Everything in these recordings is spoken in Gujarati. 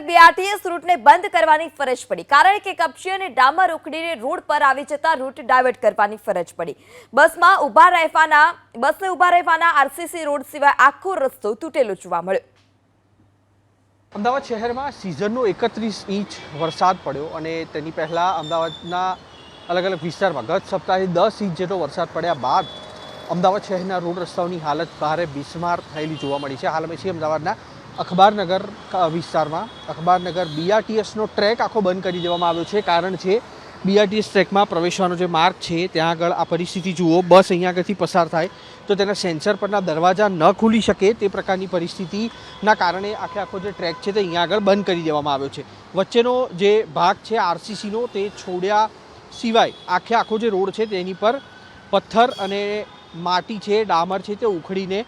બીઆરટીએસ રૂટને બંધ કરવાની ફરજ પડી કારણ કે કપચી અને ડામર ઉખડીને રોડ પર આવી જતા રૂટ ડાયવર્ટ કરવાની ફરજ પડી। બસને ઊભા રહેવાના આરસીસી રોડ સિવાય આખો રસ્તો તૂટેલો જોવા મળ્યો। અમદાવાદ શહેરમાં સિઝનનો 31 ઇંચ વરસાદ પડ્યો અને તેની પહેલાં અમદાવાદના અલગ અલગ વિસ્તારમાં ગત સપ્તાહે 10 ઇંચ જેટલો વરસાદ પડ્યા બાદ અમદાવાદ શહેરના રોડ રસ્તાઓની હાલત ભારે બિસ્માર થયેલી જોવા મળી છે। હાલ અમે છીએ અમદાવાદના અખબારનગર વિસ્તારમાં। અખબારનગર બીઆરટીએસનો ટ્રેક આખો બંધ કરી દેવામાં આવ્યો છે। કારણ છે બીઆરટીએસ ટ્રેકમાં પ્રવેશવાનો જે માર્ગ છે ત્યાં આગળ આ પરિસ્થિતિ જુઓ, બસ અહીંયા આગળથી પસાર થાય તો તેના સેન્સર પરના દરવાજા ન ખુલી શકે તે પ્રકારની પરિસ્થિતિના કારણે આખો જે ટ્રેક છે તે અહીંયા આગળ બંધ કરી દેવામાં આવ્યો છે। વચ્ચેનો જે ભાગ છે આરસીસીનો તે છોડ્યા સિવાય આખો જે રોડ છે તેની પર પથ્થર અને માટી છે, ડામર છે તે ઉખડીને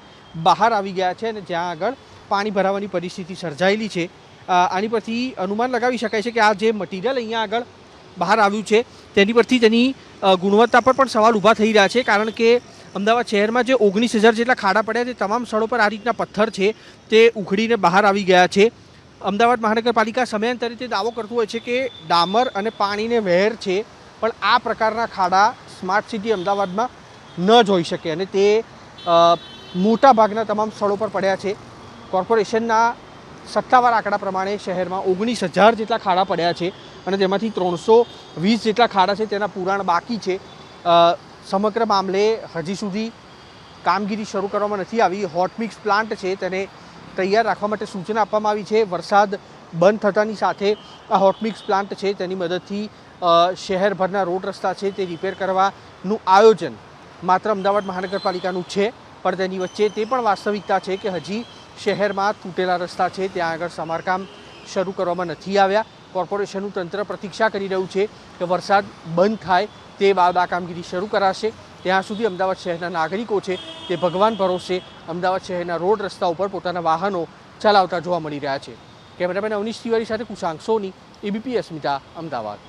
બહાર આવી ગયા છે અને જ્યાં આગળ પાણી ભરાવાની પરિસ્થિતિ સર્જાયેલી છે। આની પરથી અનુમાન લગાવી શકાય છે કે આ જે મટીરિયલ અહીંયા આગળ બહાર આવ્યું છે તેની પરથી તેની ગુણવત્તા પર પણ સવાલ ઊભા થઈ રહ્યા છે। કારણ કે અમદાવાદ શહેરમાં જે 19,000 જેટલા ખાડા પડ્યા તે તમામ સ્થળો પર આ રીતના પથ્થર છે તે ઉખડીને બહાર આવી ગયા છે। અમદાવાદ મહાનગરપાલિકા સમયાંતરે તે દાવો કરતું હોય છે કે ડામર અને પાણીને વહેર છે, પણ આ પ્રકારના ખાડા સ્માર્ટ સિટી અમદાવાદમાં ન જોઈ શકે અને તે મોટા ભાગના તમામ સ્થળો પર પડ્યા છે। કોર્પોરેશનના સત્તાવાર આંકડા પ્રમાણે શહેરમાં 19,000 જેટલા ખાડા પડ્યા છે અને તેમાંથી 320 જેટલા ખાડા છે તેના પુરાણ બાકી છે। સમગ્ર મામલે હજી સુધી કામગીરી શરૂ કરવામાં નથી આવી। હોટ મિક્સ પ્લાન્ટ છે તેને તૈયાર રાખવા માટે સૂચના આપવામાં આવી છે। વરસાદ બંધ થતાની સાથે આ હોટ મિક્સ પ્લાન્ટ છે તેની મદદથી શહેરભરના રોડ રસ્તા છે તે રિપેર કરવાનું આયોજન માત્ર અમદાવાદ મહાનગરપાલિકાનું છે, પણ તેની વચ્ચે તે પણ વાસ્તવિકતા છે કે હજી શહેરમાં તૂટેલા રસ્તા છે ત્યાં આગળ સમારકામ શરૂ કરવામાં નથી આવ્યા। કોર્પોરેશનનું તંત્ર પ્રતીક્ષા કરી રહ્યું છે કે વરસાદ બંધ થાય તે બાદ આ કામગીરી શરૂ કરાશે। ત્યાં સુધી અમદાવાદ શહેરના નાગરિકો છે તે ભગવાન ભરોસે અમદાવાદ શહેરના રોડ રસ્તા ઉપર પોતાના વાહનો ચલાવતા જોવા મળી રહ્યા છે। કેમેરામેન અવનીશ તિવારી સાથે કુશાંક સોની, એબીપી અસ્મિતા, અમદાવાદ।